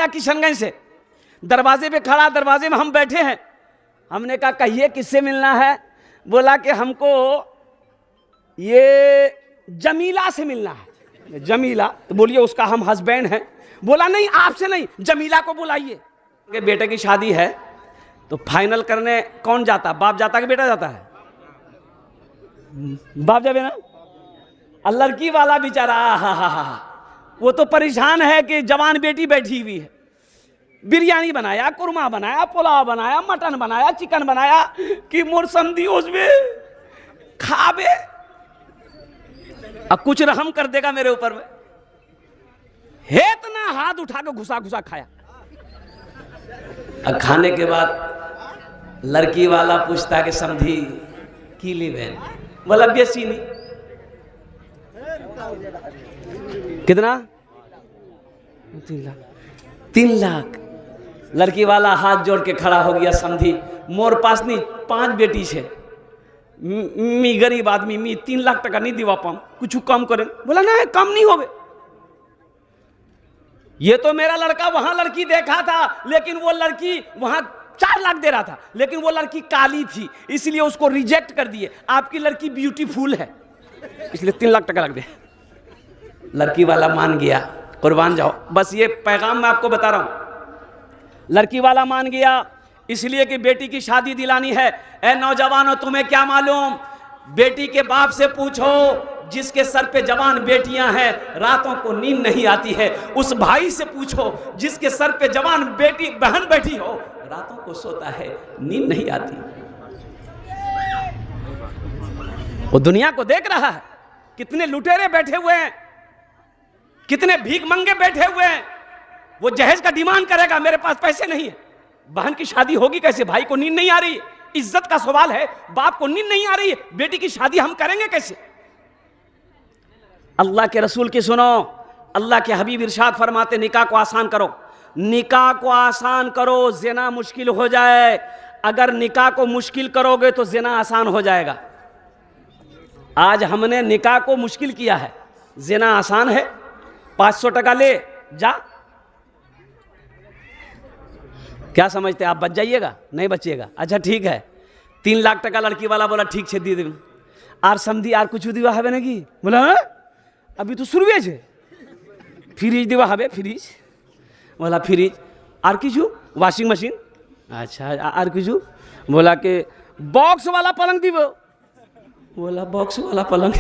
आया किशनगंज से, दरवाजे पे खड़ा, दरवाजे में हम बैठे हैं। हमने कहा कहिए किससे मिलना है? बोला कि हमको ये जमीला से मिलना है। जमीला? तो बोलिए उसका हम हस्बैंड हैं। बोला नहीं आपसे नहीं, जमीला को बुलाइए। बेटे की शादी है तो फाइनल करने कौन जाता? बाप जाता कि बेटा जाता है? बाप जावे ना। लड़की वाला बेचारा वो तो परेशान है कि जवान बेटी बैठी हुई है। बिरयानी बनाया, कुरमा बनाया, पुलाव बनाया, मटन बनाया, चिकन बनाया कि मोर समझी उसमें खाबे, अब कुछ रहम कर देगा मेरे ऊपर में। है इतना हाथ उठा के घुसा घुसा खाया। अब खाने के बाद लड़की वाला पूछता कि समझी की ली बहन? बोला बेसी नहीं। कितना? 3 लाख। 3 लाख। लड़की वाला हाथ जोड़ के खड़ा हो गया, समझी मोर पास नहीं 5 बेटी छे, मी गरीब आदमी, मी 3 लाख टका नहीं दिवा पाऊं, कुछ कम करें। बोला नहीं कम नहीं होगे। ये तो मेरा लड़का वहां लड़की देखा था, लेकिन वो लड़की वहां 4 लाख दे रहा था, लेकिन वो लड़की काली थी इसलिए उसको रिजेक्ट कर दिए। आपकी लड़की ब्यूटीफुल है इसलिए 3 लाख टका लग दे। लड़की वाला मान गया, कुर्बान जाओ। बस ये पैगाम मैं आपको बता रहा हूं। लड़की वाला मान गया इसलिए कि बेटी की शादी दिलानी है। ए नौजवानों, तुम्हें क्या मालूम? बेटी के बाप से पूछो जिसके सर पे जवान बेटियां हैं, रातों को नींद नहीं आती है। उस भाई से पूछो जिसके सर पे जवान बेटी बहन बैठी हो, रातों को सोता है, नींद नहीं आती। वो दुनिया को देख रहा है, कितने लुटेरे बैठे हुए हैं, कितने भीख मंगे बैठे हुए हैं। वो जहेज का डिमांड करेगा, मेरे पास पैसे नहीं है। बहन की शादी होगी कैसे? भाई को नींद नहीं आ रही, इज्जत का सवाल है। बाप को नींद नहीं आ रही है, बेटी की शादी हम करेंगे कैसे? अल्लाह के रसूल की सुनो। अल्लाह के हबीब इरशाद फरमाते निकाह को आसान करो, निकाह को आसान करो, ज़िना मुश्किल हो जाए। अगर निकाह को मुश्किल करोगे तो ज़िना आसान हो जाएगा। आज हमने निकाह को मुश्किल किया है, ज़िना आसान है। 500 टका ले जा। क्या समझते आप? बच जाइएगा? नहीं बचिएगा। अच्छा ठीक है, 3 लाख टका लड़की वाला बोला ठीक छे दी देव। आर समझी आर कुछ दिवा हवे ना कि? बोला हाँ? अभी तो शुरुए छे। फ्रिज दिवा हवे? फ्रिज? बोला फ्रिज। आर किचु? Washing machine. अच्छा आर किचु? बोला के बॉक्स वाला पलंग दिवो। बोला बॉक्स वाला पलंग?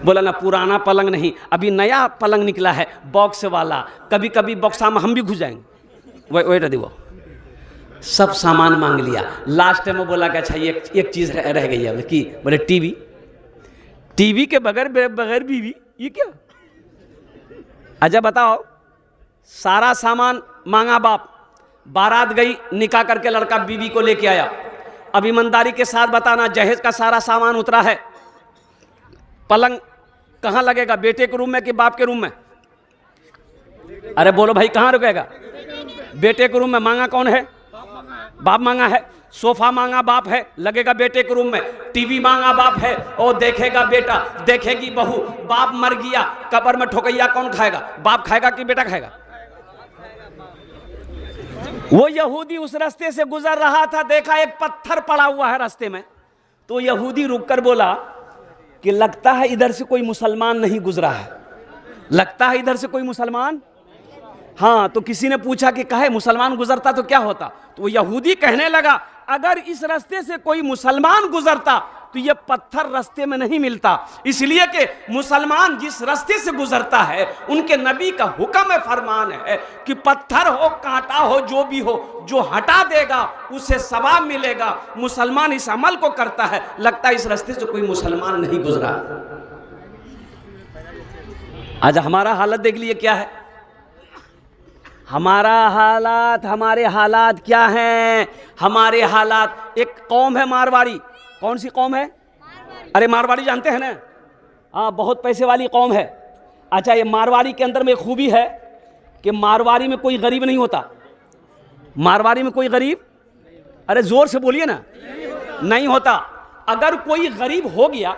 बोला ना पुराना पलंग नहीं, अभी नया पलंग निकला है बॉक्स वाला, कभी कभी बॉक्सा में हम भी घुस जाएंगे, वही दिवो। सब सामान मांग लिया। लास्ट में बोला कि अच्छा एक चीज रह गई है कि? बोले टीवी। टीवी के बगैर बीवी, ये क्या? अच्छा बताओ, सारा सामान मांगा बाप, बारात गई, निकाह करके लड़का बीवी को लेके आया। अब ईमानदारी के साथ बताना, जहेज का सारा सामान उतरा है, पलंग कहाँ लगेगा? बेटे के रूम में कि बाप के रूम में? अरे बोलो भाई, कहाँ रुकेगा? बेटे के रूम में। मांगा कौन है? बाप मांगा है। सोफा मांगा बाप है, लगेगा बेटे के रूम में। टीवी मांगा बाप है, और देखेगा बेटा, देखेगी बहू। बाप मर गया, कब्र में ठोकैया कौन खाएगा? बाप खाएगा कि बेटा खाएगा? वो यहूदी उस रास्ते से गुजर रहा था, देखा एक पत्थर पड़ा हुआ है रास्ते में, तो यहूदी रुककर बोला कि लगता है इधर से कोई मुसलमान नहीं गुजरा है, लगता है इधर से कोई मुसलमान। हाँ, तो किसी ने पूछा कि कहे मुसलमान गुजरता तो क्या होता? तो वो यहूदी कहने लगा अगर इस रास्ते से कोई मुसलमान गुजरता तो ये पत्थर रास्ते में नहीं मिलता, इसलिए कि मुसलमान जिस रास्ते से गुजरता है उनके नबी का हुक्म है, फरमान है कि पत्थर हो, कांटा हो, जो भी हो, जो हटा देगा उसे सवाब मिलेगा। मुसलमान इस अमल को करता है, लगता है इस रास्ते से कोई मुसलमान नहीं गुजरा। आज हमारा हालत देख लिए क्या है? हमारा हालात, हमारे हालात क्या हैं? हमारे हालात, एक कौम है मारवाड़ी। कौन सी कौम है? अरे मारवाड़ी जानते हैं ना? हाँ, बहुत पैसे वाली कौम है। अच्छा, ये मारवाड़ी के अंदर में खूबी है कि मारवाड़ी में कोई गरीब नहीं होता। मारवाड़ी में कोई गरीब, अरे जोर से बोलिए ना, नहीं होता। अगर कोई गरीब हो गया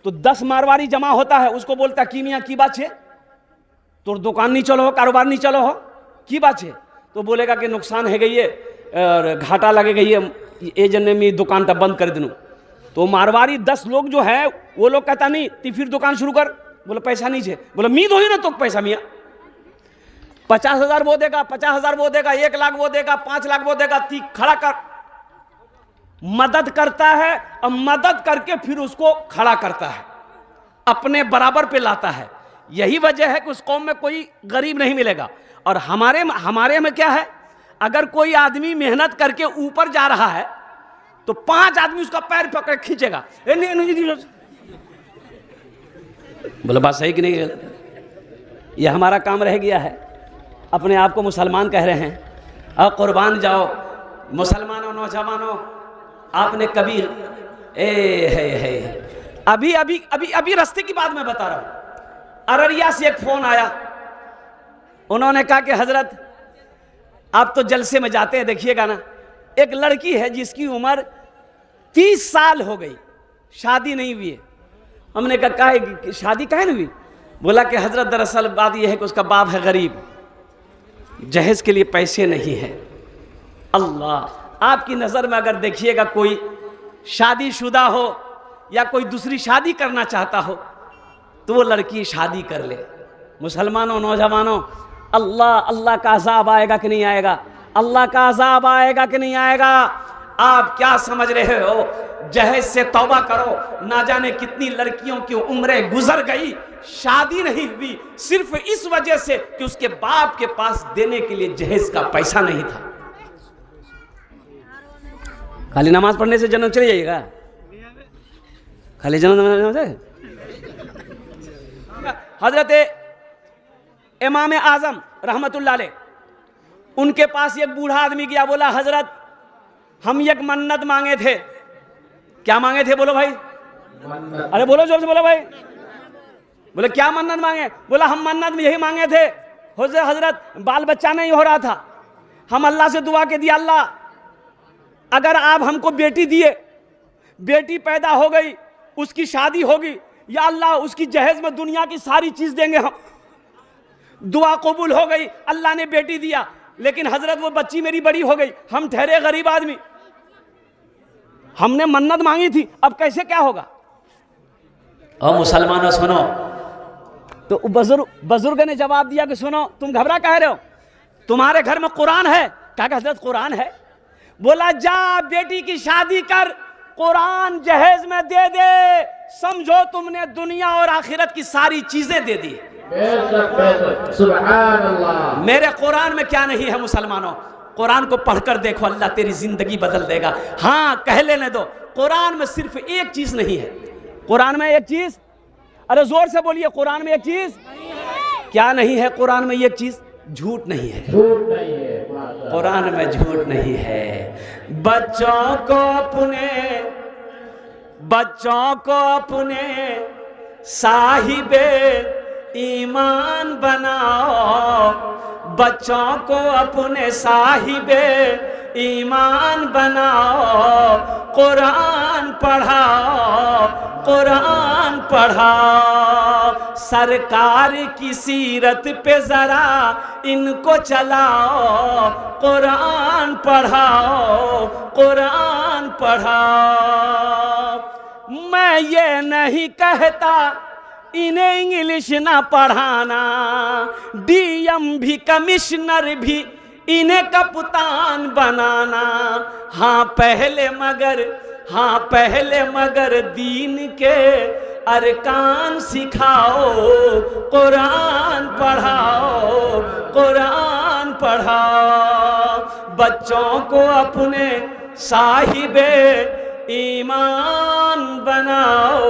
तो 10 मारवाड़ी जमा होता है, उसको बोलता की मियाँ की बात है, तो दुकान नहीं चलो हो, कारोबार नहीं चलो हो, की बात है? तो बोलेगा कि नुकसान है गई है और घाटा लगे गई है, ये जन्ने में दुकान तब बंद कर दूँ। तो मारवाड़ी 10 लोग जो है वो लोग कहता नहीं ती फिर दुकान शुरू कर। बोले पैसा नहीं है। बोले मीद हो ही ना तो पैसा मियाँ 50,000 वो देगा, 50,000 वो देगा, 1 लाख वो देगा, 5 लाख वो देगा, ती खड़ा कर। मदद करता है और मदद करके फिर उसको खड़ा करता है, अपने बराबर पे लाता है। यही वजह है कि उस कौम में कोई गरीब नहीं मिलेगा। और हमारे में क्या है, अगर कोई आदमी मेहनत करके ऊपर जा रहा है तो 5 आदमी उसका पैर पकड़ खींचेगा। बोले बात सही कि नहीं? यह हमारा काम रह गया है। अपने आप को मुसलमान कह रहे हैं और कुर्बान जाओ मुसलमानों, नौजवानों। आपने कभी अभी रास्ते की बात मैं बता रहा हूं। अररिया से एक फोन आया, उन्होंने कहा कि हजरत आप तो जलसे में जाते हैं, देखिएगा ना, एक लड़की है जिसकी उम्र 30 साल हो गई, शादी नहीं हुई है। हमने कहा शादी काहे नहीं हुई? बोला कि हजरत दरअसल बात यह है कि उसका बाप है गरीब, जहेज के लिए पैसे नहीं है। अल्लाह, आपकी नज़र में अगर देखिएगा कोई शादीशुदा हो या कोई दूसरी शादी करना चाहता हो तो वो लड़की शादी कर ले। मुसलमानों, नौजवानों, अल्लाह का अज़ाब आएगा कि नहीं आएगा? अल्लाह का अज़ाब आएगा कि नहीं आएगा? आप क्या समझ रहे हो? जहेज से तौबा करो। ना जाने कितनी लड़कियों की उम्रें गुजर गई, शादी नहीं हुई, सिर्फ इस वजह से कि उसके बाप के पास देने के लिए जहेज का पैसा नहीं था। खाली नमाज पढ़ने से जन्नत चले जाइएगा? खाली जन्नत से? हजरत इमाम आजम रहमतुल्लाह अलैह, उनके पास एक बूढ़ा आदमी गया, बोला हजरत हम एक मन्नत मांगे थे। क्या मांगे थे? बोलो भाई, अरे बोलो जोर से बोलो भाई। बोले क्या मन्नत मांगे? बोला हम मन्नत में यही मांगे थे हजरत, बाल बच्चा नहीं हो रहा था, हम अल्लाह से दुआ के दिया, अल्लाह अगर आप हमको बेटी दिए, बेटी पैदा हो गई, उसकी शादी होगी, या अल्लाह उसकी जहेज में दुनिया की सारी चीज देंगे हम। दुआ कबूल हो गई, अल्लाह ने बेटी दिया, लेकिन हजरत वो बच्ची मेरी बड़ी हो गई, हम ठहरे गरीब आदमी, हमने मन्नत मांगी थी, अब कैसे क्या होगा? और मुसलमानों सुनो, तो बुजुर्ग ने जवाब दिया कि सुनो, तुम घबरा कह रहे हो, तुम्हारे घर में कुरान है? कहा हजरत कुरान है। बोला जा बेटी की शादी कर, कुरान जहेज में दे दे, समझो तुमने दुनिया और आखिरत की सारी चीजें दे दी। सुभान अल्लाह। मेरे कुरान में क्या नहीं है मुसलमानों? कुरान को पढ़कर देखो, अल्लाह तेरी जिंदगी बदल देगा। हाँ, कह लेने दो, कुरान में सिर्फ एक चीज नहीं है। कुरान में एक चीज, अरे जोर से बोलिए, कुरान में एक चीज क्या नहीं है? कुरान में एक चीज झूठ नहीं है। कुरान में झूठ नहीं है। बच्चों को अपने साहिबे ईमान बनाओ, बच्चों को अपने साहिबे ईमान बनाओ, कुरान पढ़ाओ, कुरान पढ़ाओ, सरकार की सीरत पे जरा इनको चलाओ, कुरान पढ़ाओ, कुरान पढ़ाओ। मैं ये नहीं कहता इन्हें इंग्लिश ना पढ़ाना, डीएम भी कमिश्नर भी इन्हें कप्तान बनाना। हाँ पहले मगर दीन के अरकान सिखाओ, कुरान पढ़ाओ, कुरान पढ़ाओ। बच्चों को अपने साहिबे ईमान बनाओ,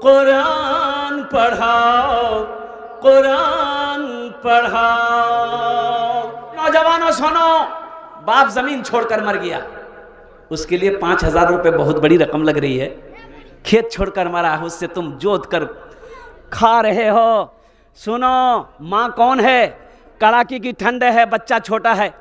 कुरान पढ़ाओ, कुरान पढ़ाओ। नौजवानों सुनो, बाप जमीन छोड़कर मर गया, उसके लिए 5,000 रुपये बहुत बड़ी रकम लग रही है। खेत छोड़कर मरा है, उससे तुम जोत कर खा रहे हो। सुनो, माँ कौन है? कड़ाके की ठंड है, बच्चा छोटा है,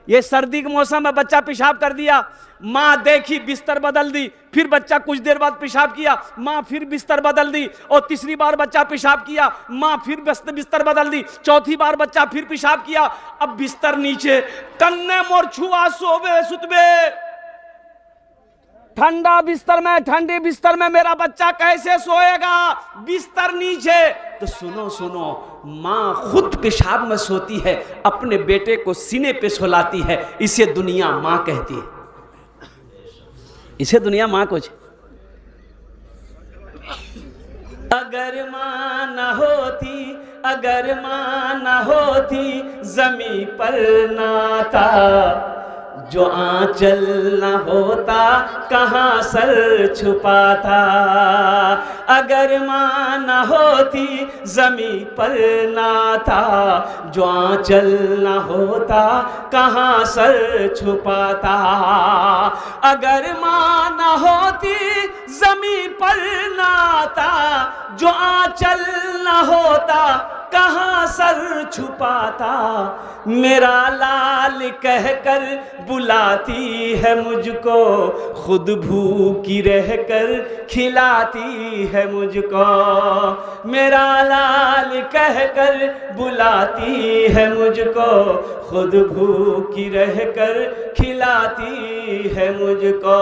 ये सर्दी के मौसम में बच्चा पेशाब कर दिया, माँ देखी बिस्तर बदल दी, फिर बच्चा कुछ देर बाद पेशाब किया, माँ फिर बिस्तर बदल दी, और तीसरी बार बच्चा पेशाब किया, माँ फिर बिस्तर बदल दी, चौथी बार बच्चा फिर पेशाब किया। अब बिस्तर नीचे, कन्ने मोर छुआ सोवे सुतबे, ठंडा बिस्तर में, ठंडे बिस्तर में मेरा बच्चा कैसे सोएगा, बिस्तर नीचे। तो सुनो सुनो, माँ खुद पेशाब में सोती है, अपने बेटे को सीने पे सुलाती है, इसे दुनिया माँ कहती है, इसे दुनिया माँ कुछ। अगर माँ न होती, अगर माँ न होती, जमी पर नाता, जो आंचल न होता कहाँ सर छुपाता। अगर माँ न होती जमी पर नाता, जो आंचल न होता कहाँ सर छुपाता। अगर माँ न होती जमी पर नाता, जो आंचल न होता कहाँ सर छुपाता। मेरा लाल कहकर बुलाती है मुझको, खुद भूखी रहकर खिलाती है मुझको। मेरा लाल कहकर बुलाती है मुझको, खुद भूखी रहकर खिलाती है मुझको।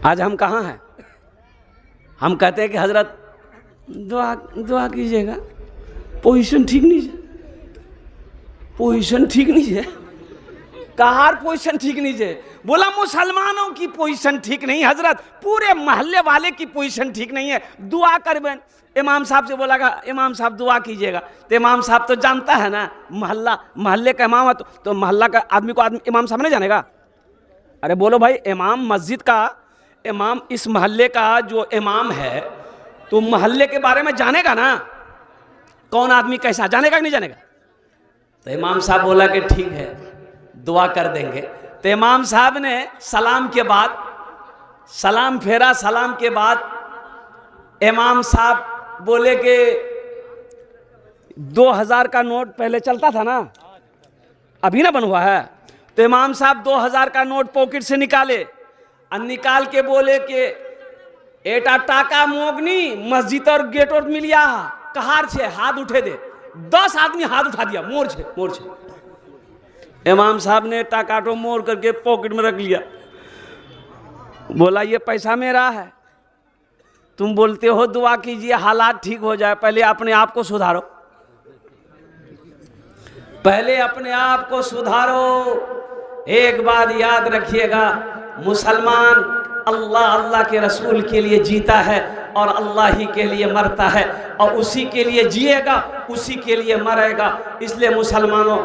आज हम कहाँ हैं? हम कहते हैं कि हजरत दुआ कीजिएगा, पोजीशन ठीक नहीं है, पोजीशन ठीक नहीं है। कहार पोजीशन ठीक नहीं है? बोला मुसलमानों की पोजीशन ठीक नहीं हजरत, पूरे मोहल्ले वाले की पोजीशन ठीक नहीं है, दुआ कर बहन। इमाम साहब से बोला इमाम साहब दुआ कीजिएगा, तो इमाम साहब तो जानता है ना, मोहल्ले का इमाम है, तो मोहल्ला का आदमी को इमाम साहब नहीं जानेगा? अरे बोलो भाई, इमाम मस्जिद का इमाम, इस मोहल्ले का जो इमाम है, तो मोहल्ले के बारे में जानेगा ना, कौन आदमी कैसा, जानेगा कि नहीं जानेगा? तो इमाम साहब बोला कि ठीक है दुआ कर देंगे। तो इमाम साहब ने सलाम के बाद सलाम फेरा, सलाम के बाद इमाम साहब बोले कि 2000 का नोट पहले चलता था ना, अभी ना बन हुआ है। तो इमाम साहब 2000 का नोट पॉकेट से निकाले और निकाल के बोले कि एटा टाका मोगनी मस्जिद और गेट और मिलिया कहार छे, हाथ उठे दे। 10 आदमी हाथ उठा दिया, मोर छे। इमाम साहब ने टाका तो मोड़ करके पॉकेट में रख लिया, बोला ये पैसा मेरा है, तुम बोलते हो दुआ कीजिए हालात ठीक हो जाए, पहले अपने आप को सुधारो, पहले अपने आप को सुधारो। एक बात याद रखिएगा, मुसलमान अल्लाह अल्लाह के रसूल के लिए जीता है और अल्लाह ही के लिए मरता है, और उसी के लिए जिएगा, उसी के लिए मरेगा। इसलिए मुसलमानों,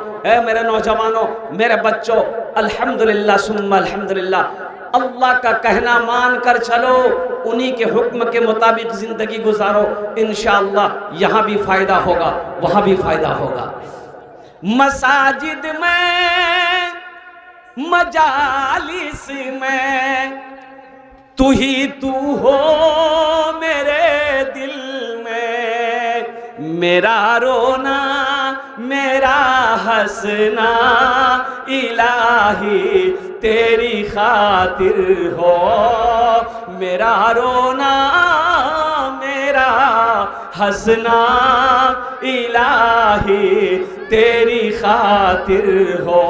मेरे नौजवानों, मेरे बच्चों, अल्हम्दुलिल्लाह सुम्मा अल्हम्दुलिल्लाह, अल्लाह का कहना मान कर चलो, उन्हीं के हुक्म के मुताबिक ज़िंदगी गुजारो, इंशाअल्लाह यहाँ भी फ़ायदा होगा, वहाँ भी फ़ायदा होगा। मसाजिद में, मजालिस में, तू ही तू हो मेरे दिल में, मेरा रोना मेरा हंसना इलाही तेरी खातिर हो। मेरा रोना मेरा हंसना इलाही तेरी खातिर हो।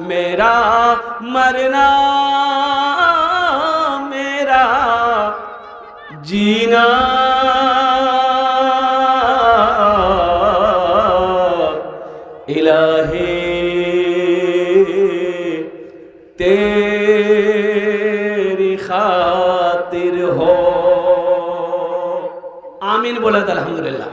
मेरा मरना मेरा जीना इलाही तेरी खातिर हो। आमीन बोला था अल्हम्दुलिल्लाह।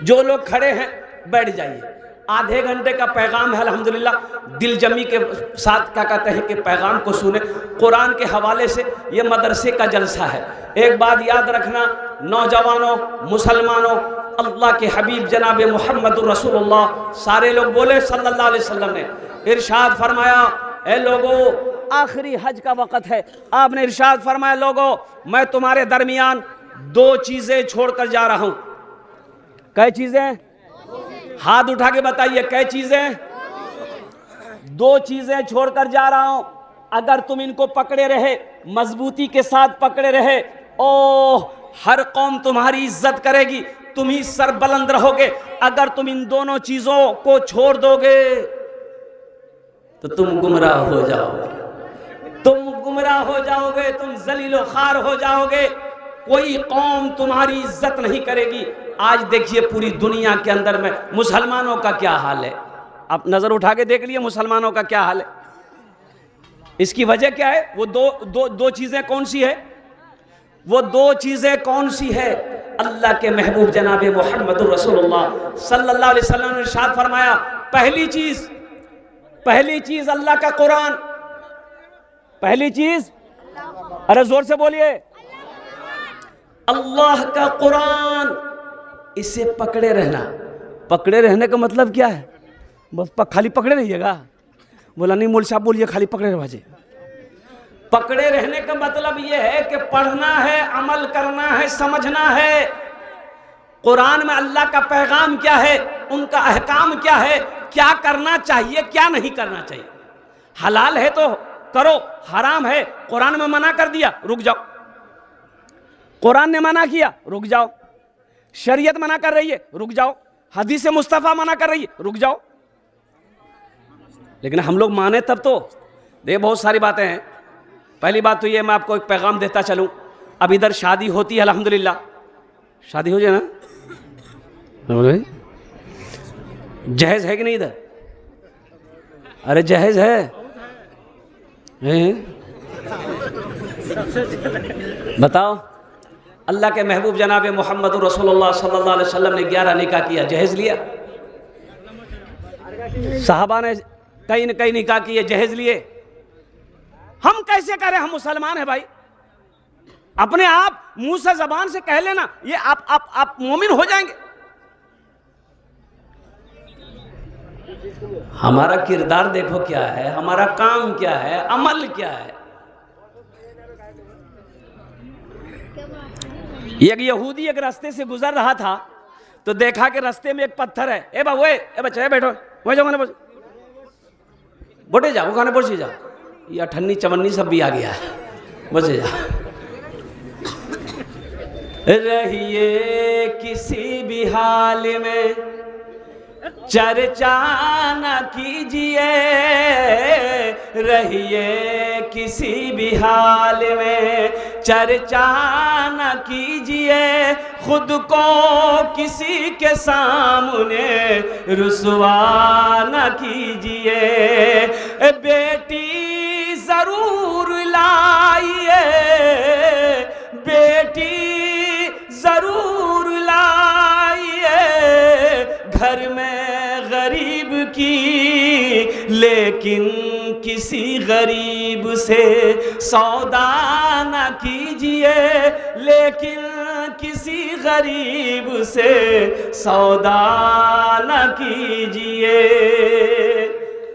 जो लोग खड़े हैं बैठ जाइए, आधे घंटे का पैगाम है अल्हम्दुलिल्लाह, दिल जमी के साथ क्या कहते हैं कि पैगाम को सुने कुरान के हवाले से। ये मदरसे का जलसा है। एक बात याद रखना नौजवानों, मुसलमानों, अल्लाह के हबीब जनाब मुहम्मदुर रसूलुल्लाह सारे लोग बोले सल्लल्लाहु अलैहि वसल्लम ने इरशाद फरमाया, ए लोगों आखिरी हज का वक़्त है, आपने इरशाद फरमाया लोगों मैं तुम्हारे दरमियान 2 चीज़ें छोड़कर जा रहा हूँ। कई चीज़ें? हाथ उठा के बताइए कै चीजें? 2 चीजें छोड़कर जा रहा हूं। अगर तुम इनको पकड़े रहे, मजबूती के साथ पकड़े रहे, ओ हर कौम तुम्हारी इज्जत करेगी, तुम ही सर बुलंद रहोगे। अगर तुम इन दोनों चीजों को छोड़ दोगे तो तुम गुमराह हो जाओगे, तुम गुमराह हो जाओगे, तुम जलीलो खार हो जाओगे, कोई कौम तुम्हारी इज्जत नहीं करेगी। आज देखिए पूरी दुनिया के अंदर में मुसलमानों का क्या हाल है। आप नजर उठा के देख लिए मुसलमानों का क्या हाल है। इसकी वजह क्या है? वो दो चीजें कौन सी है? वो 2 चीजें कौन सी है? अल्लाह के महबूब जनाब मोहम्मद रसूलुल्लाह सल्लल्लाहु अलैहि वसल्लम ने इरशाद फरमाया, पहली चीज अल्लाह का कुरान। पहली चीज, अरे जोर से बोलिए, अल्लाह का कुरान। इसे पकड़े रहना। पकड़े रहने का मतलब क्या है? बस खाली पकड़े रहिएगा? बोला नहीं मौलवी साहब बोलिए खाली पकड़े रह बाजे। पकड़े रहने का मतलब यह है कि पढ़ना है, अमल करना है, समझना है। कुरान में अल्लाह का पैगाम क्या है, उनका अहकाम क्या है, क्या करना चाहिए, क्या नहीं करना चाहिए। हलाल है तो करो, हराम है कुरान में मना कर दिया, रुक जाओ। कुरान ने मना किया, रुक जाओ। शरीयत मना कर रही है, रुक जाओ। हदीस मुस्तफा मना कर रही है, रुक जाओ। लेकिन हम लोग माने तब तो। देखिए बहुत सारी बातें हैं। पहली बात तो ये, मैं आपको एक पैगाम देता चलूं। अब इधर शादी होती है अल्हम्दुलिल्लाह, शादी हो जाए ना, जहेज है कि नहीं इधर? अरे जहेज है, बताओ। अल्लाह के महबूब जनाब मोहम्मद रसूलुल्लाह सल्लल्लाहु अलैहि वसल्लम ने 11 निकाह किया, जहेज लिया। साहबा ने कहीं न कहीं निकाह किए, जहेज लिए। हम कैसे करें? हम मुसलमान हैं भाई। अपने आप मुंह से जबान से कह लेना, ये आप मोमिन हो जाएंगे। हमारा किरदार देखो क्या है, हमारा काम क्या है, अमल क्या है। एक यहूदी एक रास्ते से गुजर रहा था तो देखा कि रास्ते में एक पत्थर है। ए बाबू, ए बच्चा, बैठो, वही जाओ, खाने बोटे जाओ, खाने बोल जाओ। ये अठन्नी चवन्नी सब भी आ गया है, बचे जा। रहिए किसी भी हाल में चर्चा न कीजिए, रहिए किसी भी हाल में चर्चा न कीजिए, खुद को किसी के सामने रुसवा न कीजिए। बेटी जरूर लाइए, बेटी जरूर लाइए, घर में गरीब की, लेकिन किसी गरीब से सौदा न कीजिए, लेकिन किसी गरीब से सौदा न कीजिए।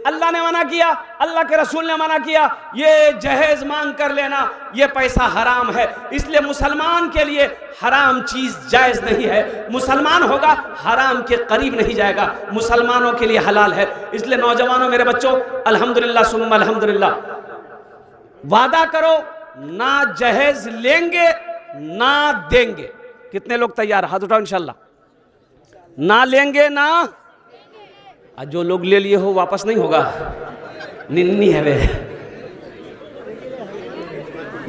अल्लाह ने मना किया, अल्लाह के रसूल ने मना किया, ये जहेज मांग कर लेना, ये पैसा हराम है। इसलिए मुसलमान के लिए हराम चीज जायज नहीं है। मुसलमान होगा हराम के करीब नहीं जाएगा, मुसलमानों के लिए हलाल है। इसलिए नौजवानों, मेरे बच्चों, अल्हम्दुलिल्लाह सुम्मा अल्हम्दुलिल्लाह, वादा करो ना जहेज लेंगे ना देंगे। कितने लोग तैयार? हाथ उठाओ। इंशाल्लाह ना लेंगे ना। जो लोग ले लिए हो वापस नहीं होगा, निन्नी है वे।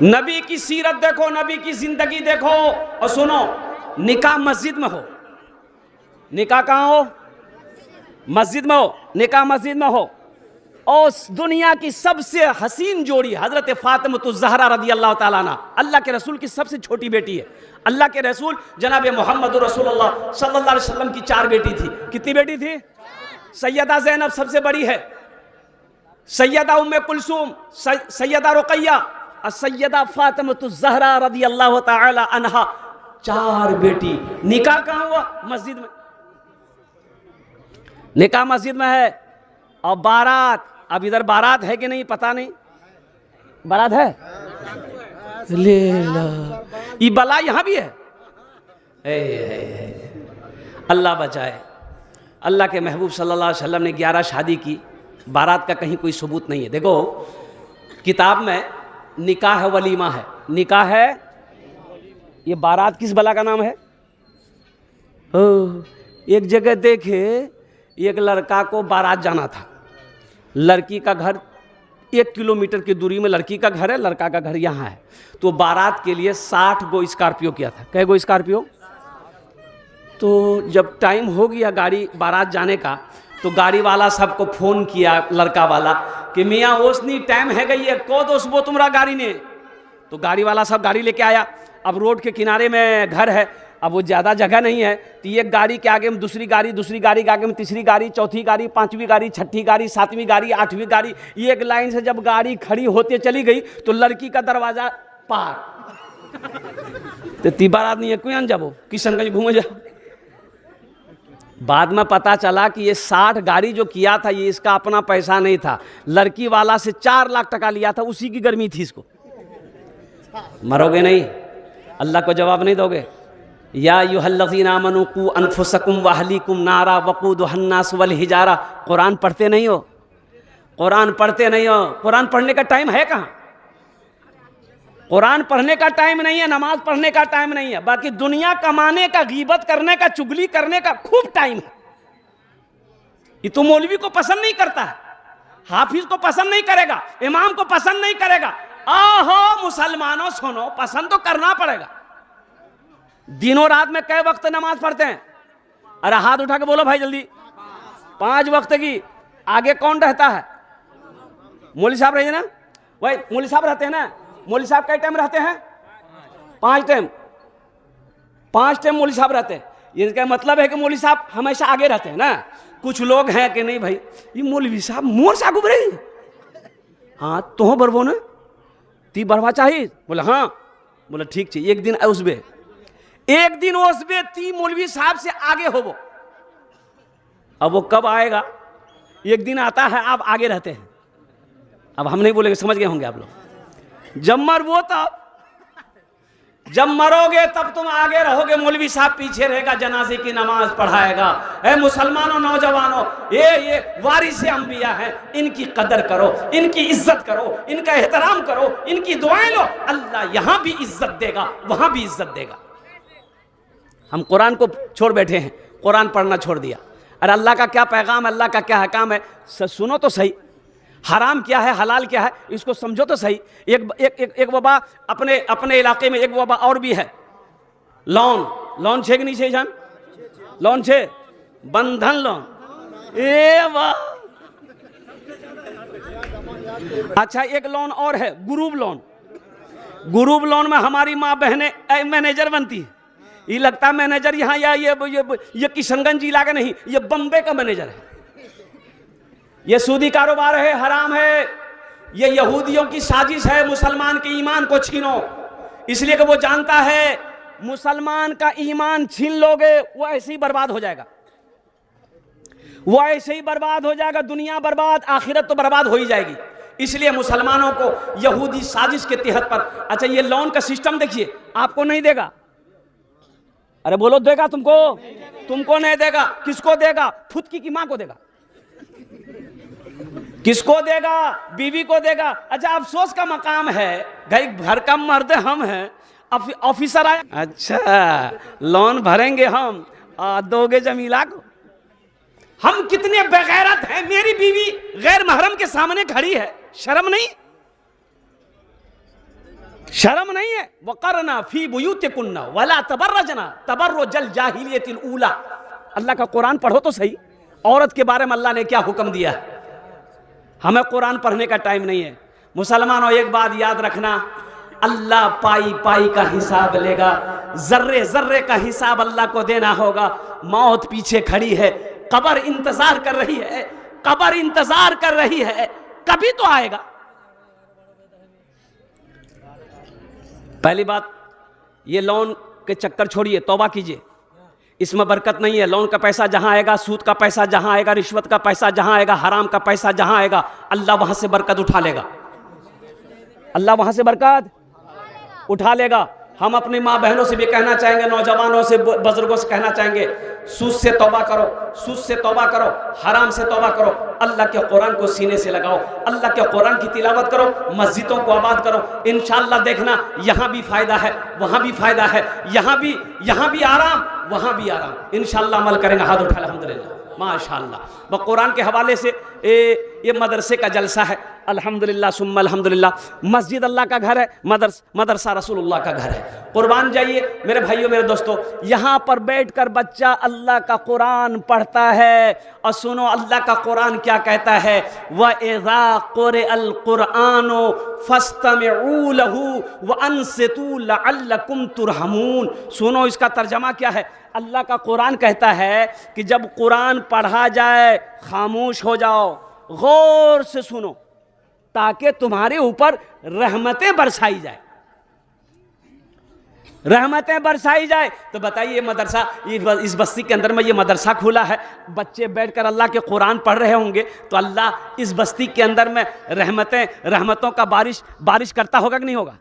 नबी की सीरत देखो, नबी की जिंदगी देखो और सुनो। निकाह मस्जिद में हो, निकाह कहाँ हो? मस्जिद में हो, निकाह मस्जिद में हो। और दुनिया की सबसे हसीन जोड़ी हजरत फातिमा ज़हरा रदी अल्लाह ताला अन्हा, अल्लाह के रसूल की सबसे छोटी बेटी है। अल्लाह के रसूल जनाब मोहम्मद रसूलुल्लाह सल्लल्लाहु अलैहि वसल्लम की 4 बेटी थी। कितनी बेटी थी? सैयदा ज़ैनब सबसे बड़ी है, सैयदा उम्मे कुलसूम, सैयदा रुक़ैया और सैयदा फातिमा ज़हरा रदी अल्लाह ताला अन्हा, 4 बेटी। निकाह कहाँ हुआ? मस्जिद में। निकाह मस्जिद में है। और बारात, अब इधर बारात है कि नहीं पता नहीं, बारात है? ले ला, ये बला यहाँ भी है। अल्लाह बचाए। अल्लाह के महबूब सल्लल्लाहु अलैहि वसल्लम ने 11 शादी की, बारात का कहीं कोई सबूत नहीं है। देखो किताब में निकाह वलीमा है, निकाह है, ये बारात किस बला का नाम है? एक जगह देखे एक लड़का को बारात जाना था, लड़की का घर 1 किलोमीटर की दूरी में लड़की का घर है, लड़का का घर यहाँ है। तो बारात के लिए 60 गो स्कॉर्पियो किया था। कै गो स्कॉर्पियो? तो जब टाइम हो गया गाड़ी बारात जाने का, तो गाड़ी वाला सबको फ़ोन किया, लड़का वाला, कि मियाँ ओसनी टाइम है गई है, को दोस्त तुम्हारा गाड़ी ने। तो गाड़ी वाला सब गाड़ी लेके आया। अब रोड के किनारे में घर है, अब वो ज़्यादा जगह नहीं है, तो एक गाड़ी के आगे में दूसरी गाड़ी के आगे में तीसरी गाड़ी, चौथी गाड़ी, पांचवी गाड़ी, छठी गाड़ी, सातवीं गाड़ी, आठवीं गाड़ी, ये एक लाइन से जब गाड़ी खड़ी होते चली गई तो लड़की का दरवाजा पार। तो ती बारात नहीं है, क्यों जाबो, किशनगंज घूमे जाओ। बाद में पता चला कि ये 60 गाड़ी जो किया था ये इसका अपना पैसा नहीं था, लड़की वाला से 4 लाख टका लिया था, उसी की गर्मी थी इसको। मरोगे नहीं, अल्लाह को जवाब नहीं दोगे। या अय्युहल्लज़ीना आमनू कू अनफुसकुम व अहलीकुम नारा वक़ूदुहा अन्नास वल हिजारा। कुरान पढ़ते नहीं हो, कुरान पढ़ते नहीं हो। कुरान पढ़ने का टाइम है कहाँ? कुरान पढ़ने का टाइम नहीं है, नमाज पढ़ने का टाइम नहीं है, बाकी दुनिया कमाने का, गीबत करने का, चुगली करने का खूब टाइम है। ये तो मौलवी को पसंद नहीं करता है, हाफिज को पसंद नहीं करेगा, इमाम को पसंद नहीं करेगा। आहो मुसलमानों सुनो, पसंद तो करना पड़ेगा। दिनों रात में कई वक्त नमाज पढ़ते हैं? अरे हाथ उठा के बोलो भाई जल्दी। 5 वक्त की। आगे कौन रहता है? मौलवी साहब रहिए ना, वही मौलवी साहब रहते हैं ना। मौलवी साहब कई टाइम रहते हैं? 5 टाइम। 5 टाइम मौलवी साहब रहते हैं। इसका मतलब है कि मौलवी साहब हमेशा आगे रहते हैं ना। कुछ लोग हैं कि नहीं भाई ये मौलवी साहब मोर से आगू बढ़े, हाँ तो बरबो ना ती बढ़वा चाहिए। बोला हाँ, बोला ठीक चाहिए। एक दिन उसबे ती मौलवी साहब से आगे हो वो। अब वो कब आएगा? एक दिन आता है, आप आगे रहते हैं। अब हम नहीं बोलेंगे, समझ गए होंगे आप लोग। जब मरबो तब, जब मरोगे तब तुम आगे रहोगे, मौलवी साहब पीछे रहेगा, जनाजे की नमाज पढ़ाएगा। ए मुसलमानों, नौजवानों, ये वारिस अंबिया हैं, इनकी कदर करो, इनकी इज्जत करो, इनका एहतराम करो, इनकी दुआएं लो। अल्लाह यहां भी इज्जत देगा, वहां भी इज्जत देगा। हम कुरान को छोड़ बैठे हैं, कुरान पढ़ना छोड़ दिया। अरे अल्लाह का क्या पैगाम, अल्लाह का क्या हकाम है, सुनो तो सही। हराम क्या है, हलाल क्या है, इसको समझो तो सही। एक वबा अपने इलाके में, एक वबा और भी है, लोन छे कि नहीं छे जान? लोन छे, बंधन लोन। ए वाह, अच्छा एक लोन और है, ग्रुप लोन। ग्रुप लोन में हमारी माँ बहनें मैनेजर बनती है। ये लगता है मैनेजर यहाँ या ये किशनगंज जिला का नहीं, ये बम्बे का मैनेजर है। ये सूदी कारोबार है, हराम है, ये यहूदियों की साजिश है। मुसलमान के ईमान को छीनो, इसलिए कि वो जानता है मुसलमान का ईमान छीन लोगे वो ऐसे ही बर्बाद हो जाएगा, वो ऐसे ही बर्बाद हो जाएगा। दुनिया बर्बाद, आखिरत तो बर्बाद हो ही जाएगी। इसलिए मुसलमानों को यहूदी साजिश के तहत पर, अच्छा ये लोन का सिस्टम देखिए, आपको नहीं देगा। अरे बोलो देगा तुमको? तुमको नहीं देगा। किसको देगा? फुदकी की मां को देगा। किसको देगा? बीवी को देगा। अच्छा अफसोस का मकाम है, घर का मर्द हम हैं, ऑफिसर आया, अच्छा लोन भरेंगे हम, दोगे जमीला को। हम कितने बेगैरत हैं। मेरी बीवी गैर महरम के सामने खड़ी है, शर्म नहीं? शर्म नहीं है? वक़रना फी बुयूतिकुन्ना वला तबर्रजना तबर्रुजल जाहिलियतिल ऊला। अल्लाह का कुरान पढ़ो तो सही। औरत के बारे में अल्लाह ने क्या हुक्म दिया है? हमें कुरान पढ़ने का टाइम नहीं है। मुसलमानों एक बात याद रखना, अल्लाह पाई पाई का हिसाब लेगा, जर्रे जर्रे का हिसाब अल्लाह को देना होगा। मौत पीछे खड़ी है, कब्र इंतजार कर रही है, कब्र इंतजार कर रही है, कभी तो आएगा। पहली बात, ये लोन के चक्कर छोड़िए, तौबा कीजिए, इसमें बरकत नहीं है। लोन का पैसा जहां आएगा, सूद का पैसा जहां आएगा, रिश्वत का पैसा जहां आएगा, हराम का पैसा जहां आएगा, अल्लाह वहां से बरकत उठा लेगा। अल्लाह वहां से बरकत उठा लेगा। हम अपनी माँ बहनों से भी कहना चाहेंगे, नौजवानों से, बुजुर्गों से कहना चाहेंगे, सूद से तौबा करो, सूद से तौबा करो, हराम से तौबा करो, अल्लाह के कुरान को सीने से लगाओ, अल्लाह के कुरान की तिलावत करो, मस्जिदों को आबाद करो। इंशाअल्लाह देखना यहाँ भी फ़ायदा है, वहाँ भी फ़ायदा है, यहाँ भी आराम, वहाँ भी आराम। इंशाअल्लाह अमल करेंगे। हाथ उठा अल्हम्दुलिल्लाह, माशाअल्लाह। कुरान के हवाले से ये मदरसे का जलसा है, अल्हम्दुलिल्लाह सुम्मा अल्हम्दुलिल्लाह। मस्जिद अल्लाह का घर है, मदरसा रसूलुल्लाह का घर है। कुर्बान जाइए मेरे भाइयों मेरे दोस्तों, यहाँ पर बैठकर बच्चा अल्लाह का कुरान पढ़ता है। और सुनो अल्लाह का कुरान क्या कहता है, व इज़ा क़ुरिअल कुरआनु फस्तमिऊ लहू व अंसितू लअल्लकुम तुरहमून। सुनो इसका तर्जमा क्या है। अल्लाह का कुरान कहता है कि जब कुरान पढ़ा जाए खामोश हो जाओ, गौर से सुनो, ताकि तुम्हारे ऊपर रहमतें बरसाई जाए, रहमतें बरसाई जाए। तो बताइए मदरसा, इस बस्ती के अंदर में ये मदरसा खुला है, बच्चे बैठकर अल्लाह के कुरान पढ़ रहे होंगे, तो अल्लाह इस बस्ती के अंदर में रहमतों का बारिश करता होगा कि नहीं होगा?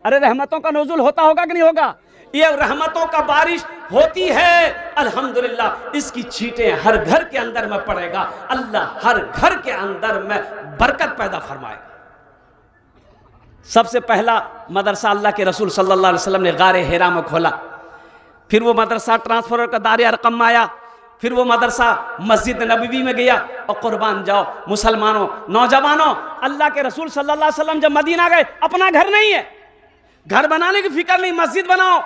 अरे रहमतों का नुज़ुल होता होगा कि नहीं होगा? ये रहमतों का बारिश होती है अल्हम्दुलिल्लाह। इसकी छींटें हर घर के अंदर में पड़ेगा, अल्लाह हर घर के अंदर में बरकत पैदा फरमाएगा। सबसे पहला मदरसा अल्लाह के रसूल सल्लल्लाहु अलैहि वसल्लम ने गारे हिरा में खोला, फिर वो मदरसा ट्रांसफर का दारे अरकम में आया, फिर वो मदरसा मस्जिद नबवी में गया। और कुर्बान जाओ मुसलमानों, नौजवानों, अल्लाह के रसूल सल्लल्लाहु अलैहि वसल्लम जब मदीना गए, अपना घर नहीं है, घर बनाने की फिक्र नहीं, मस्जिद बनाओ,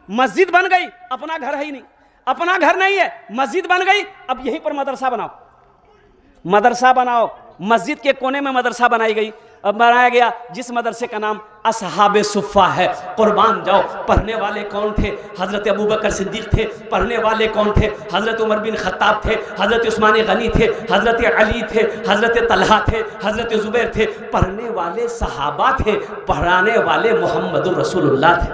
मस्जिद बन गई, अपना घर है ही नहीं, अपना घर नहीं है, मस्जिद बन गई, अब यहीं पर मदरसा बनाओ, मदरसा बनाओ। मस्जिद के कोने में मदरसा बनाई गई, अब बनाया गया, जिस मदरसे का नाम असहाबे सुफ़ा है। कुर्बान जाओ, पढ़ने वाले कौन थे? हज़रत अबू बकर सिद्दीक़ थे। पढ़ने वाले कौन थे? हज़रत उमर बिन ख़त्ताब थे, हज़रत उस्मान गनी थे, हज़रत अली थे, हज़रत तलहा थे, हज़रत ज़ुबैर थे। पढ़ने वाले सहाबा थे, पढ़ाने वाले मोहम्मदुर रसूलुल्लाह थे।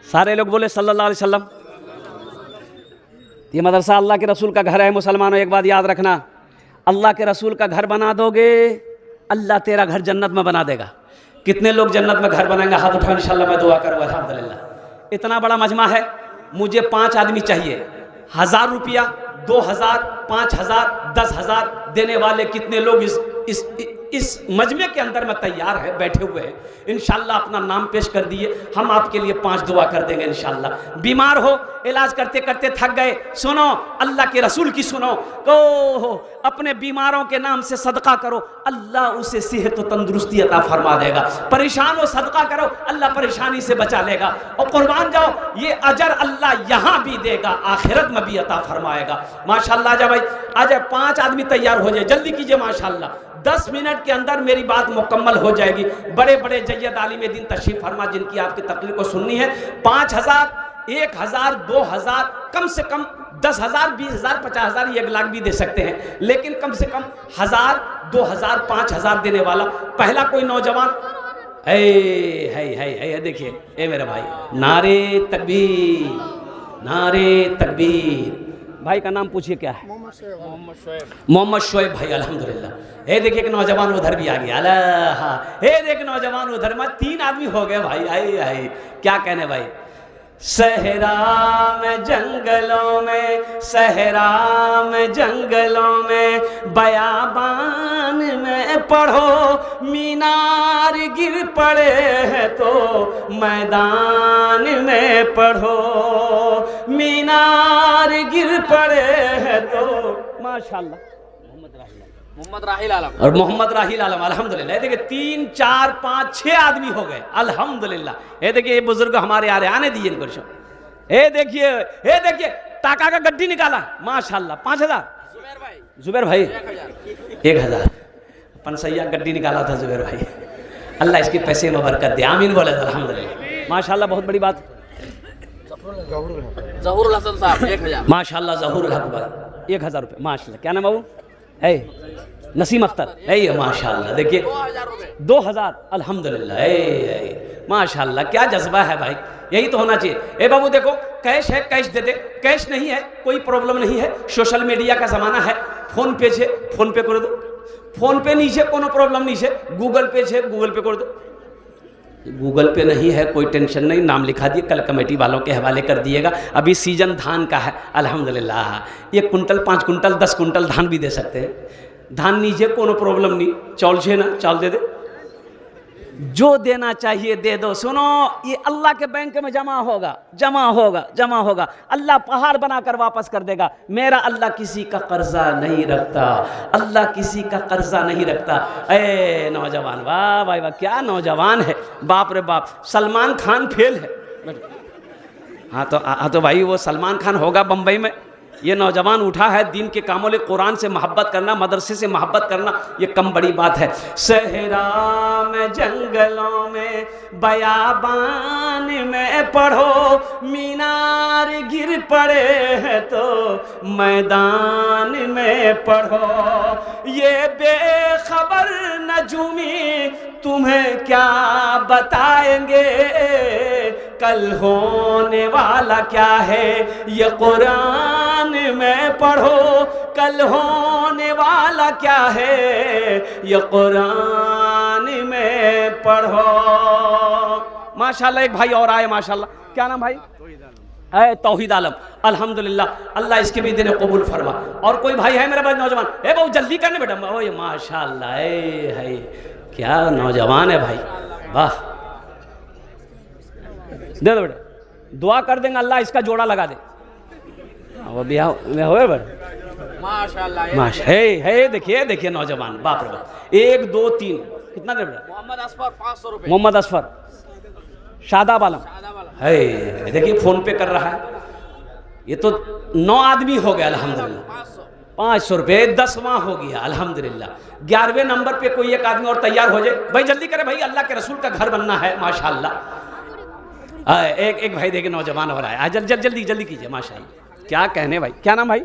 सारे लोग बोले सल्लल्लाहु अलैहि वसल्लम। ये मदरसा अल्लाह के रसूल का घर है। मुसलमानों एक बात याद रखना, अल्लाह के रसूल का घर बना दोगे, अल्लाह तेरा घर जन्नत में बना देगा। कितने लोग जन्नत में घर बनाएंगे? हाथ उठाओ, इंशाल्लाह मैं दुआ करूँगा। अल्हम्दुलिल्लाह। इतना बड़ा मजमा है, मुझे 5 आदमी चाहिए। 1000 रुपया, 2000, 5000, 10,000 देने वाले कितने लोग इस मजमे के अंदर में तैयार है, बैठे हुए हैं? इंशाल्लाह अपना नाम पेश कर दिए, हम आपके लिए 5 दुआ कर देंगे इंशाल्लाह। बीमार हो, इलाज करते करते थक गए, सुनो अल्लाह के रसूल की सुनो, को अपने बीमारों के नाम से सदका करो, अल्लाह उसे सेहत और तंदुरुस्ती अता फरमा देगा। परेशान हो, सदका करो, अल्लाह परेशानी से बचा लेगा। और कुर्बान जाओ, ये अजर अल्लाह यहाँ भी देगा, आखिरत में भी अता फरमाएगा। माशाल्लाह। आजा भाई, आजा, 5 आदमी तैयार हो जाए, जल्दी कीजिए माशाल्लाह। 10 मिनट के अंदर मेरी बात मुकम्मल हो जाएगी। बड़े बड़े जय्यद आलिम दीन तशरीफ फरमा, जिनकी आपकी तकरीर को सुननी है। 5000, 1000, 2000, कम से कम 10,000, 20,000, 50,000, 1 लाख भी दे सकते हैं, लेकिन कम से कम 1000, 2000, 5000 देने वाला पहला कोई नौजवान है। देखिए ए मेरे भाई, नारे तकबीर, नारे तकबीर। भाई का नाम पूछिए क्या है? मोहम्मद शोएब भाई, अल्हम्दुलिल्लाह। ये देखिए कि नौजवान उधर भी आ गया। अल्लाह, ये देख नौजवान उधर में 3 आदमी हो गए भाई। आई क्या कहने भाई। सहरा में जंगलों में, सहरा में जंगलों में, बयाबान में पढ़ो, मीनार गिर पड़े हैं तो मैदान में पढ़ो, मीनार गिर पड़े हैं तो। माशाल्लाह। मोहम्मद राहिल आलम और मोहम्मद राहिल आलम, अल्हम्दुलिल्लाह। देखिए 3, 4, 5, 6 आदमी हो गए, अल्हम्दुलिल्लाह। ये देखिए ये बुजुर्ग हमारे आ रहे, आने दीजिए इनको। ये देखिए टाका का गड्डी निकाला, माशाल्लाह। 5000 जुबैर भाई 1000 पनसैया गड्डी निकाला था जुबैर भाई। अल्लाह इसके पैसे में बरकत दे, आमीन बोले अल्हम्दुलिल्लाह। माशाल्लाह, बहुत बड़ी बात। ज़हूरुल हसन साहब 1000, माशाल्लाह। ज़हूरुल हक भाई 1000 रुपये, माशाल्लाह। क्या नाम बाबू है? नसीम अख्तर है, माशाल्लाह। देखिए 2000, अल्हम्दुलिल्लाह। माशाल्लाह, क्या जज्बा है भाई, यही तो होना चाहिए। ए बाबू देखो, कैश है कैश दे दे, कैश नहीं है कोई प्रॉब्लम नहीं है, सोशल मीडिया का ज़माना है, फोन पे छे फोन पे कर दो, फोन पे नहीं छे कोनो प्रॉब्लम नहीं छे, गूगल पे छे गूगल पे कर दो। गूगल पे नहीं है, कोई टेंशन नहीं, नाम लिखा दिए, कल कमेटी वालों के हवाले कर दिएगा। अभी सीजन धान का है अल्हम्दुलिल्लाह, 1 कुंटल 5 कुंटल 10 कुंटल धान भी दे सकते हैं। धान नीचे कोनो प्रॉब्लम नहीं, चावल छे ना, चावल दे दे, जो देना चाहिए दे दो। सुनो, ये अल्लाह के बैंक में जमा होगा, जमा होगा, जमा होगा, अल्लाह पहाड़ बनाकर वापस कर देगा। मेरा अल्लाह किसी का कर्जा नहीं रखता, अल्लाह किसी का कर्जा नहीं रखता। ए नौजवान, वाह भाई वाह, क्या नौजवान है, बाप रे बाप। सलमान खान फेल है। हाँ तो भाई वो सलमान खान होगा बम्बई में, ये नौजवान उठा है दीन के कामों ले, कुरान से मोहब्बत करना, मदरसे से मोहब्बत करना, ये कम बड़ी बात है। सहरा में, जंगलों में, बयाबान में पढ़ो, मीनार गिर पड़े हैं तो मैदान में पढ़ो। ये बेखबर नजूमी तुम्हें क्या बताएंगे, कल होने वाला क्या है ये कुरान में पढ़ो, कल होने वाला क्या है ये कुरान में पढ़ो। माशाल्लाह, एक भाई और आए माशाल्लाह, क्या नाम भाई? तौहीद आलम, अल्हम्दुलिल्लाह, अल्लाह इसके भी दिन कबूल फरमा। और कोई भाई है मेरा भाई नौजवान, ए बहुत जल्दी करने बेटा, ओए माशाल्लाह, है क्या नौजवान है भाई, वाह। दे दो बेटा, दुआ कर देंगे अल्लाह इसका जोड़ा लगा दे। वो ब्याह हो माशाल्लाह, है देखिए नौजवान, बाप रे बाप। 1 2 3 कितना दे बेटा? मोहम्मद असफर 500 रुपए। मोहम्मद असफर, शादाब आलम है, देखिए फोन पे कर रहा है। ये तो 9 आदमी हो गया अल्हम्दुलिल्लाह, 500 रुपये, 10वां हो गया अल्हम्दुलिल्लाह। 11वें नंबर पे कोई एक आदमी और तैयार हो जाए भाई, जल्दी करे भाई, अल्लाह के रसूल का घर बनना है माशाल्लाह। एक भाई देखिए नौजवान हो रहा है, जल्दी कीजिए माशाल्लाह। क्या कहने भाई, क्या नाम भाई?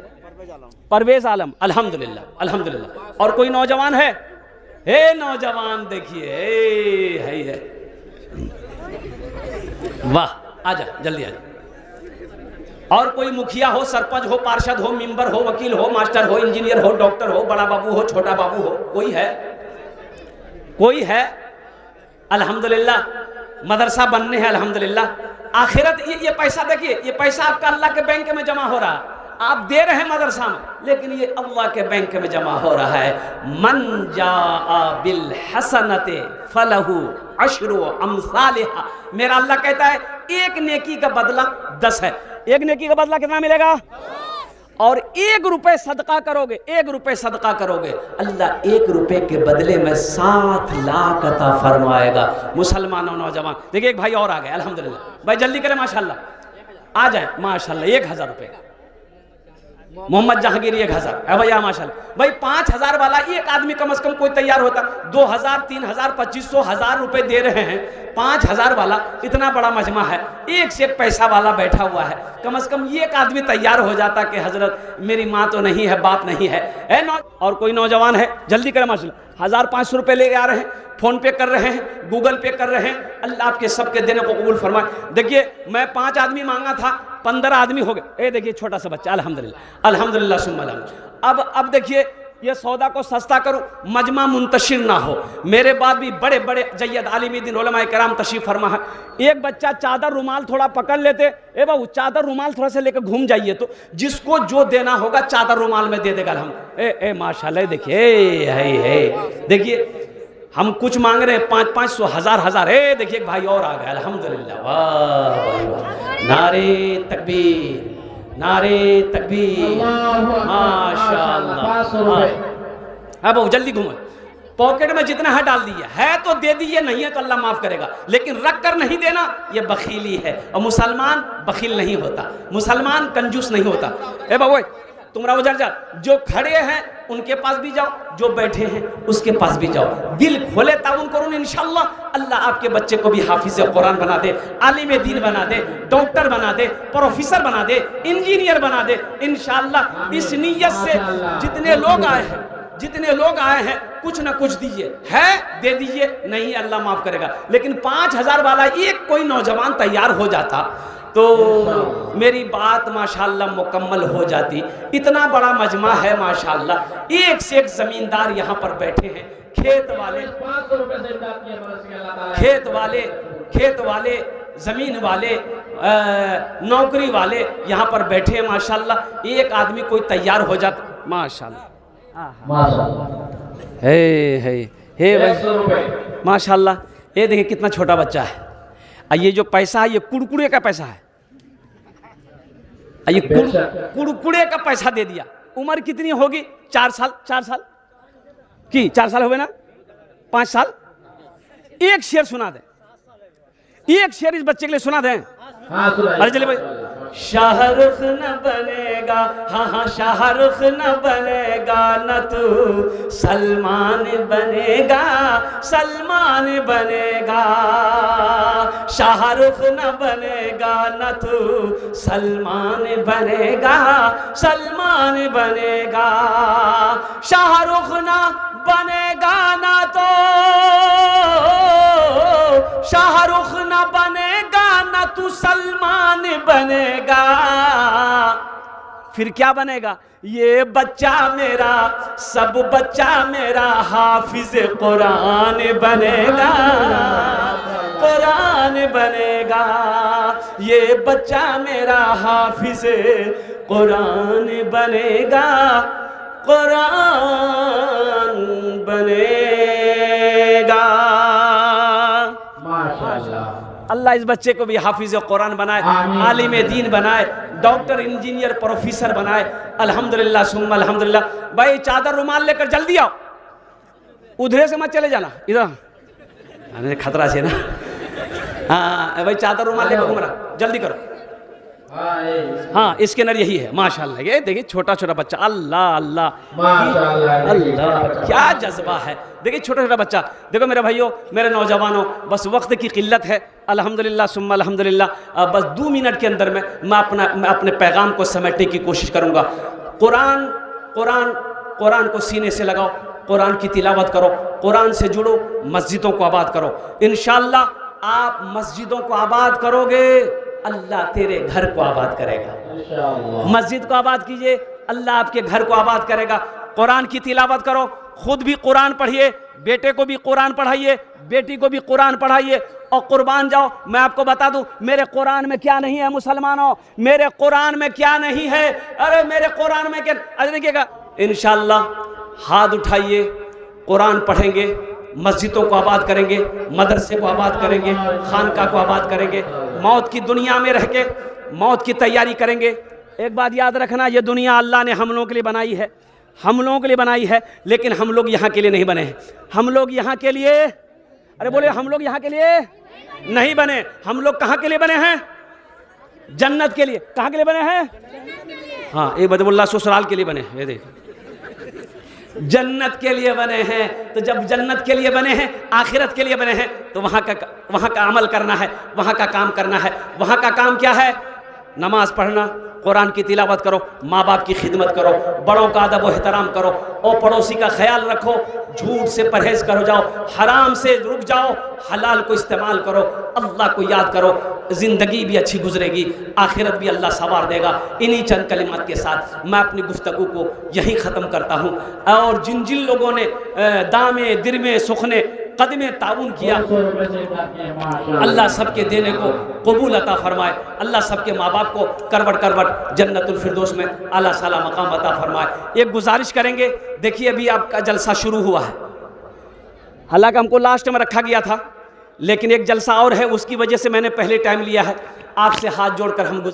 परवेज आलम, अल्हम्दुलिल्लाह अल्हम्दुलिल्लाह। और कोई नौजवान है? हे नौजवान देखिए, है वाह, आजा जल्दी आजा। और कोई मुखिया हो, सरपंच हो, पार्षद हो, मेंबर हो, वकील हो, मास्टर हो, इंजीनियर हो, डॉक्टर हो, बड़ा बाबू हो, छोटा बाबू हो, कोई है? अल्हम्दुलिल्लाह, मदरसा बनने हैं अल्हम्दुलिल्लाह। आखिरत, ये पैसा देखिए, ये पैसा आपका अल्लाह के बैंक में जमा हो रहा है, आप दे रहे हैं मदरसा में, लेकिन ये अल्लाह के बैंक में जमा हो रहा है। मन जाआ बिल हसनते फलहु अशरु अमसालिहा, मेरा अल्लाह कहता है एक नेकी का बदला 10 है। एक नेकी का बदला कितना मिलेगा? और 1 रुपए सदका करोगे, 1 रुपए सदका करोगे, अल्लाह 1 रुपए के बदले में 7 लाख अता फरमाएगा। मुसलमानों नौजवान देखिए, एक भाई और आ गए अल्हम्दुलिल्लाह, भाई जल्दी करें माशाल्लाह, आ जाए माशाल्लाह। 1000 रुपए, मोहम्मद जहांगीर 1000 है भैया माशाल्लाह। भाई 5000 वाला एक आदमी कम से कम कोई तैयार होता, 2000 3000 2500 1000 रुपए दे रहे हैं, 5000 वाला, इतना बड़ा मजमा है, एक से एक पैसा वाला बैठा हुआ है, कम से कम एक आदमी तैयार हो जाता कि हजरत मेरी माँ तो नहीं है, बाप नहीं है। और कोई नौजवान है, जल्दी करें माशाल्लाह, 1500 रुपए ले आ रहे हैं, फोन पे कर रहे हैं, गूगल पे कर रहे हैं, अल्लाह आपके सबके देने को कबूल फरमाए। देखिए मैं 5 आदमी मांगा था, 15 आदमी हो गए। देखिए छोटा सा बच्चा, अल्हम्दुलिल्लाह अल्हम्दुलिल्लाह सुम्मा अल्हम्दुलिल्लाह। अब देखिए ये सौदा को सस्ता करूं, मजमा मुंतशिर ना हो। मेरे बाद भी बड़े बड़े जय्यद आलिम दीन उलमा कराम तशरीफ फरमा है। एक बच्चा चादर रुमाल थोड़ा पकड़ लेते, ए बाबू चादर रुमाल थोड़ा सा लेकर घूम जाइए, तो जिसको जो देना होगा चादर रुमाल में दे देगा। हम माशाल्लाह देखिए, है देखिए, हम कुछ मांग रहे हैं 500 1000। देखिए एक भाई और आ गया अल्हम्दुलिल्लाह, वाह भाई वाह, नारे तकबीर, नारे तकबीर, माशाअल्लाह। अब जल्दी घूमो, पॉकेट में जितना है डाल दिया है तो दे दीजिए, नहीं है तो अल्लाह माफ करेगा, लेकिन रख कर नहीं देना ये बखीली है। और मुसलमान बखील नहीं होता, मुसलमान कंजूस नहीं होता। ए बाबू तुमरा उधर जा, जो खड़े हैं उनके पास भी जाओ, जो बैठे हैं उसके पास भी जाओ, दिल खोले ताउन करो, इंशाअल्लाह अल्लाह आपके बच्चे को भी हाफिज कुरान बना दे, आलिम दीन बना दे, डॉक्टर बना दे, प्रोफेसर बना दे, इंजीनियर बना दे इंशाअल्लाह। इस नीयत से जितने लोग आए हैं कुछ ना कुछ दीजिए, है दे दीजिए, नहीं अल्लाह माफ करेगा। लेकिन 5000 वाला एक कोई नौजवान तैयार हो जाता, तो मेरी बात माशाल्लाह मुकम्मल हो जाती। इतना बड़ा मजमा है माशाल्लाह, एक से एक जमींदार यहाँ पर बैठे हैं, खेत वाले, जमीन वाले, नौकरी वाले यहाँ पर बैठे हैं माशाल्लाह। एक आदमी कोई तैयार हो जाता माशाल्लाह, माशाल्लाह। ये देखिए कितना छोटा बच्चा है। ये जो पैसा है ये कुड़कुड़े का पैसा है, ये कुड़कुड़े का पैसा दे दिया। उम्र कितनी होगी? 4 साल, 4 साल की 4 साल हो गए ना, 5 साल। एक शेर सुना दें, एक शेर इस बच्चे के लिए सुना दें। अरे चलिए भाई। शाहरुख न बनेगा, हाँ हाँ शाहरुख न बनेगा, न तू सलमान बनेगा, सलमान बनेगा। शाहरुख न बनेगा, न तू सलमान बनेगा, सलमान बनेगा। शाहरुख न बनेगा ना तो शाहरुख न बनेगा, ना तू सलमान बनेगा। फिर क्या बनेगा? ये बच्चा मेरा, सब बच्चा मेरा हाफिज कुरान बनेगा, कुरान बनेगा। ये बच्चा मेरा हाफिज कुरान बनेगा, कुरान बनेगा। अल्लाह इस बच्चे को भी हाफिज कुरान बनाए, आलिम दीन बनाए, डॉक्टर, इंजीनियर, प्रोफेसर बनाए। अल्हम्दुलिल्लाह सुम्मा अल्हम्दुलिल्लाह। भाई चादर रुमाल लेकर जल्दी आओ, उधर से मत चले जाना, इधर खतरा से ना। हाँ भाई चादर रुमाल लेकर घूम रहा, जल्दी करो। हाँ इसके अंदर यही है माशाल्लाह। ये देखिए छोटा छोटा बच्चा, अल्लाह अल्लाह अल्लाह, क्या जज्बा है। देखिए छोटा छोटा बच्चा। देखो मेरे भाइयों, मेरे नौजवानों, बस वक्त की किल्लत है। अल्हम्दुलिल्लाह सुम्मा अल्हम्दुलिल्लाह। बस 2 मिनट के अंदर में मैं अपने पैगाम को समेटने की कोशिश करूँगा। कुरान कुरान कुरान को सीने से लगाओ, कुरान की तिलावत करो, कुरान से जुड़ो, मस्जिदों को आबाद करो। इंशाअल्लाह आप मस्जिदों को आबाद करोगे, अल्लाह तेरे घर को आबाद करेगा। मस्जिद को आबाद कीजिए, अल्लाह आपके घर को आबाद करेगा। कुरान की तिलावत करो, खुद भी कुरान पढ़िए, बेटे को भी कुरान पढ़ाइए, बेटी को भी कुरान पढ़ाइए और कुर्बान जाओ। मैं आपको बता दूं मेरे कुरान में क्या नहीं है मुसलमानों, मेरे कुरान में क्या नहीं है। अरे मेरे कुरान में क्या, अरे देखिएगा इंशाअल्लाह हाथ उठाइए, कुरान पढ़ेंगे, मस्जिदों को आबाद करेंगे, मदरसे को आबाद करेंगे, खानका को आबाद करेंगे, मौत की दुनिया में रह के मौत की तैयारी करेंगे। एक बात याद रखना, ये दुनिया अल्लाह ने हम लोगों के लिए बनाई है, हम लोगों के लिए बनाई है, लेकिन हम लोग यहाँ के लिए नहीं बने हैं। हम लोग यहाँ के लिए, अरे बोले हम लोग यहाँ के लिए नहीं बने। हम लोग कहाँ के लिए बने हैं? जन्नत के लिए। कहाँ के लिए बने हैं? हाँ एक बदमुल्ला ससुराल के लिए बने। ये देख जन्नत के लिए बने हैं। तो जब जन्नत के लिए बने हैं, आखिरत के लिए बने हैं, तो वहाँ का अमल करना है, वहाँ का काम करना है। वहाँ का काम क्या है? नमाज पढ़ना, कुरान की तिलावत करो, माँ बाप की खिदमत करो, बड़ों का अदब व एहतराम करो और पड़ोसी का ख्याल रखो, झूठ से परहेज करो जाओ, हराम से रुक जाओ, हलाल को इस्तेमाल करो, अल्लाह को याद करो, ज़िंदगी भी अच्छी गुजरेगी, आखिरत भी अल्लाह सवार देगा। इन्हीं चंद कलिमात के साथ मैं अपनी गुफ्तगू को यहीं ख़त्म करता हूँ। और जिन जिन लोगों ने दामे दिरमे सुखने कदमे ताउन किया, अल्लाह सबके देने को कबूल अता फरमाए। अल्लाह सबके माँ बाप को करवट करवट जन्नतुल फिरदौस में आला साला मकाम अता फरमाए। एक गुजारिश करेंगे, देखिए अभी आपका जलसा शुरू हुआ है, हालांकि हमको लास्ट में रखा गया था, लेकिन एक जलसा और है, उसकी वजह से मैंने पहले टाइम लिया है। आपसे हाथ जोड़कर हम